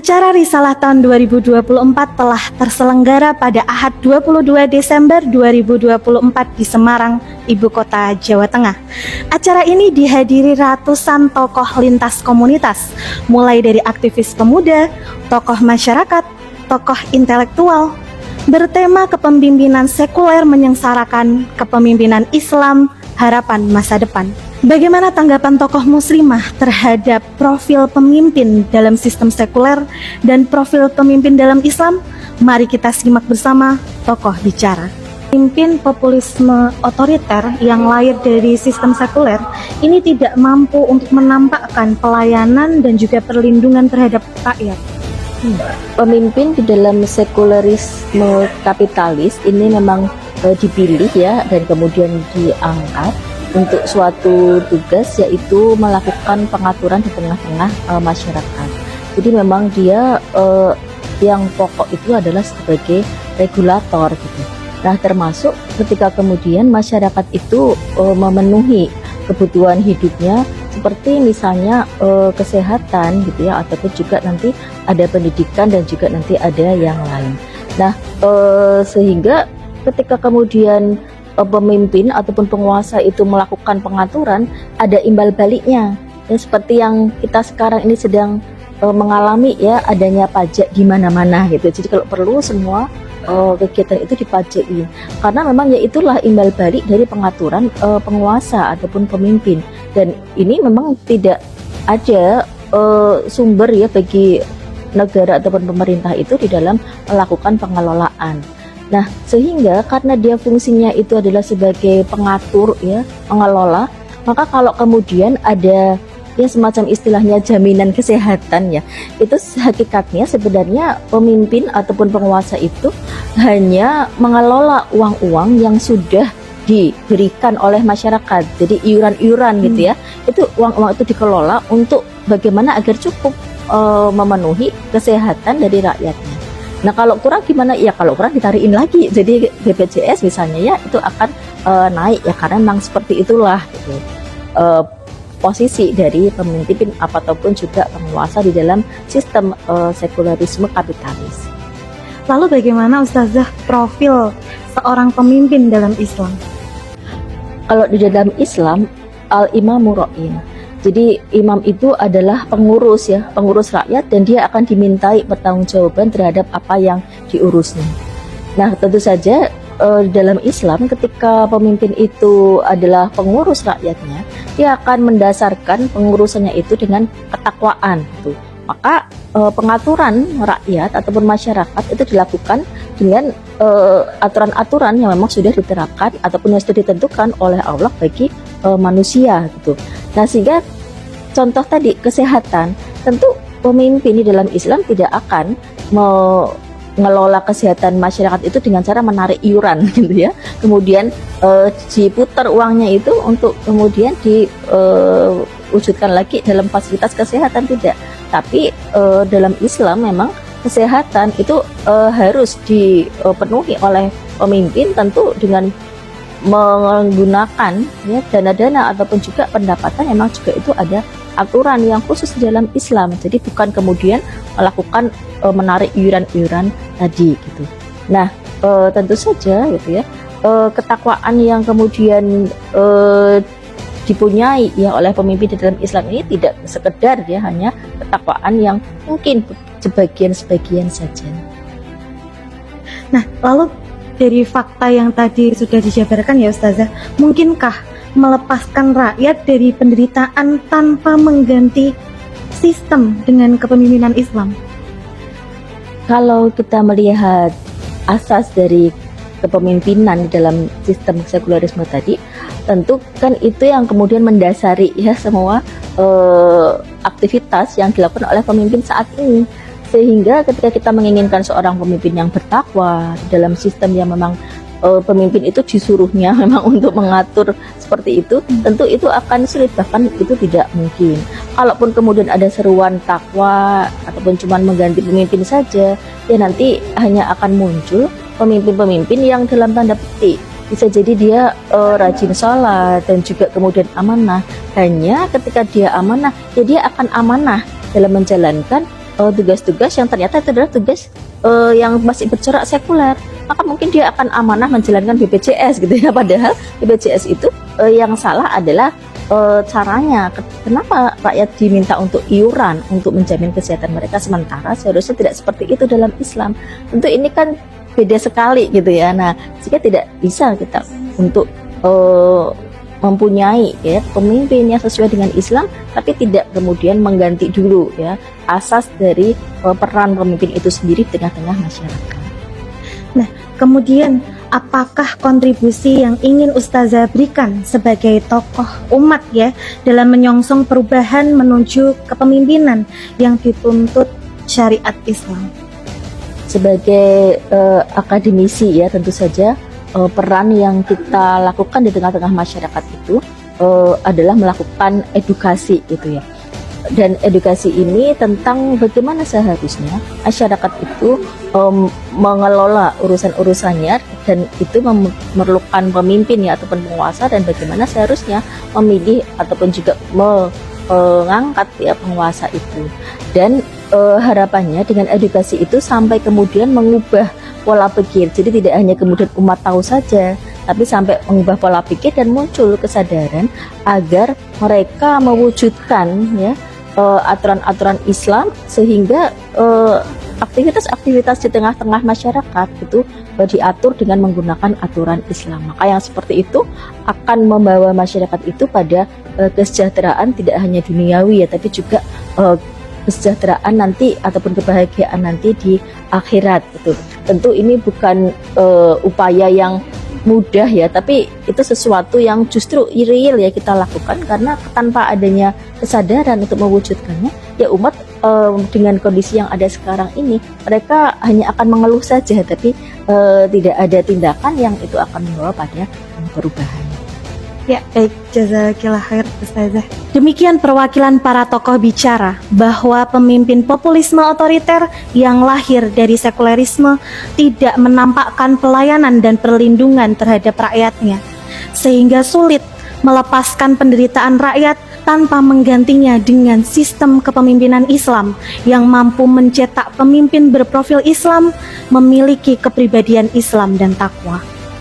Acara Risalah tahun 2024 telah terselenggara pada Ahad 22 Desember 2024 di Semarang, Ibu Kota Jawa Tengah. Acara ini dihadiri ratusan tokoh lintas komunitas, mulai dari aktivis pemuda, tokoh masyarakat, tokoh intelektual, bertema kepemimpinan sekuler menyengsarakan kepemimpinan Islam, harapan masa depan. Bagaimana tanggapan tokoh muslimah terhadap profil pemimpin dalam sistem sekuler dan profil pemimpin dalam Islam? Mari kita simak bersama tokoh bicara. Pemimpin populisme otoriter yang lahir dari sistem sekuler ini tidak mampu untuk menampakkan pelayanan dan juga perlindungan terhadap rakyat. Pemimpin di dalam sekulerisme kapitalis ini memang dipilih ya, dan kemudian diangkat untuk suatu tugas, yaitu melakukan pengaturan di tengah-tengah masyarakat. Jadi memang dia yang pokok itu adalah sebagai regulator gitu. Nah, termasuk ketika kemudian masyarakat itu memenuhi kebutuhan hidupnya, seperti misalnya kesehatan gitu ya, ataupun juga nanti ada pendidikan dan juga nanti ada yang lain. Nah, sehingga ketika kemudian pemimpin ataupun penguasa itu melakukan pengaturan, ada imbal baliknya ya, seperti yang kita sekarang ini sedang mengalami ya, adanya pajak di mana-mana gitu. Jadi kalau perlu semua kegiatan itu dipajaki, karena memang ya itulah imbal balik dari pengaturan penguasa ataupun pemimpin. Dan ini memang tidak ada sumber ya bagi negara ataupun pemerintah itu di dalam melakukan pengelolaan. Nah, sehingga karena dia fungsinya itu adalah sebagai pengatur ya, pengelola, maka kalau kemudian ada ya semacam istilahnya jaminan kesehatan ya, itu hakikatnya sebenarnya pemimpin ataupun penguasa itu hanya mengelola uang-uang yang sudah diberikan oleh masyarakat. Jadi iuran-iuran gitu ya, itu uang-uang itu dikelola untuk bagaimana agar cukup memenuhi kesehatan dari rakyatnya. Nah, kalau kurang gimana? Ya kalau kurang ditarikin lagi. Jadi BPJS misalnya ya, itu akan naik ya, karena memang seperti itulah gitu. Posisi dari pemimpin ataupun juga penguasa di dalam sistem sekulerisme kapitalis. Lalu bagaimana Ustazah profil seorang pemimpin dalam Islam? Kalau di dalam Islam, al-imamu ra'in. Jadi imam itu adalah pengurus ya, pengurus rakyat, dan dia akan dimintai pertanggungjawaban terhadap apa yang diurusnya. Nah, tentu saja dalam Islam ketika pemimpin itu adalah pengurus rakyatnya, dia akan mendasarkan pengurusannya itu dengan ketakwaan gitu. Maka pengaturan rakyat ataupun masyarakat itu dilakukan dengan aturan-aturan yang memang sudah diterapkan ataupun yang sudah ditentukan oleh Allah bagi manusia gitu. Nah, sehingga contoh tadi kesehatan, tentu pemimpin di dalam Islam tidak akan mengelola kesehatan masyarakat itu dengan cara menarik iuran gitu ya. Kemudian diputar uangnya itu untuk kemudian diwujudkan lagi dalam fasilitas kesehatan, tidak. Tapi dalam Islam memang kesehatan itu harus dipenuhi oleh pemimpin, tentu dengan menggunakan ya dana-dana ataupun juga pendapatan. Memang juga itu ada aturan yang khusus di dalam Islam. Jadi bukan kemudian melakukan menarik iuran-iuran tadi gitu. Nah, tentu saja gitu ya, ketakwaan yang kemudian dipunyai ya oleh pemimpin di dalam Islam ini tidak sekedar ya hanya ketakwaan yang mungkin sebagian saja. Nah, lalu dari fakta yang tadi sudah dijabarkan ya Ustazah, mungkinkah melepaskan rakyat dari penderitaan tanpa mengganti sistem dengan kepemimpinan Islam? Kalau kita melihat asas dari kepemimpinan di dalam sistem sekulerisme tadi, tentu kan itu yang kemudian mendasari ya semua aktivitas yang dilakukan oleh pemimpin saat ini. Sehingga ketika kita menginginkan seorang pemimpin yang bertakwa dalam sistem yang memang pemimpin itu disuruhnya memang untuk mengatur seperti itu, tentu itu akan sulit, bahkan itu tidak mungkin. Kalaupun kemudian ada seruan takwa ataupun cuma mengganti pemimpin saja, ya nanti hanya akan muncul pemimpin-pemimpin yang dalam tanda petik bisa jadi dia rajin sholat dan juga kemudian amanah. Hanya ketika dia amanah, ya dia akan amanah dalam menjalankan tugas-tugas yang ternyata itu adalah tugas yang masih bercorak sekuler, maka mungkin dia akan amanah menjalankan BPJS gitu ya. Padahal BPJS itu yang salah adalah caranya. Kenapa rakyat diminta untuk iuran untuk menjamin kesehatan mereka, sementara seharusnya tidak seperti itu dalam Islam. Tentu ini kan beda sekali gitu ya. Nah, jika tidak bisa kita untuk mempunyai ya pemimpin yang sesuai dengan Islam, tapi tidak kemudian mengganti dulu ya asas dari peran pemimpin itu sendiri di tengah-tengah masyarakat. Nah, kemudian apakah kontribusi yang ingin Ustazah berikan sebagai tokoh umat ya dalam menyongsong perubahan menuju kepemimpinan yang dituntut syariat Islam? Sebagai akademisi ya, tentu saja peran yang kita lakukan di tengah-tengah masyarakat itu adalah melakukan edukasi gitu ya. Dan edukasi ini tentang bagaimana seharusnya masyarakat itu mengelola urusan-urusannya, dan itu memerlukan pemimpin ya ataupun penguasa, dan bagaimana seharusnya memilih ataupun juga mengangkat ya penguasa itu. Dan harapannya dengan edukasi itu sampai kemudian mengubah pola pikir. Jadi tidak hanya kemudian umat tahu saja, tapi sampai mengubah pola pikir dan muncul kesadaran agar mereka mewujudkan ya aturan-aturan Islam, sehingga aktivitas-aktivitas di tengah-tengah masyarakat itu diatur dengan menggunakan aturan Islam. Maka yang seperti itu akan membawa masyarakat itu pada kesejahteraan tidak hanya duniawi ya, tapi juga kesejahteraan nanti ataupun kebahagiaan nanti di akhirat gitu. Tentu ini bukan upaya yang mudah ya, tapi itu sesuatu yang justru real ya kita lakukan, karena tanpa adanya kesadaran untuk mewujudkannya ya umat dengan kondisi yang ada sekarang ini mereka hanya akan mengeluh saja, tapi tidak ada tindakan yang itu akan membawa pada perubahan. Ya, baik, jazakillah khair Ustazah. Demikian perwakilan para tokoh bicara bahwa pemimpin populisme otoriter yang lahir dari sekulerisme tidak menampakkan pelayanan dan perlindungan terhadap rakyatnya, sehingga sulit melepaskan penderitaan rakyat tanpa menggantinya dengan sistem kepemimpinan Islam yang mampu mencetak pemimpin berprofil Islam, memiliki kepribadian Islam dan takwa.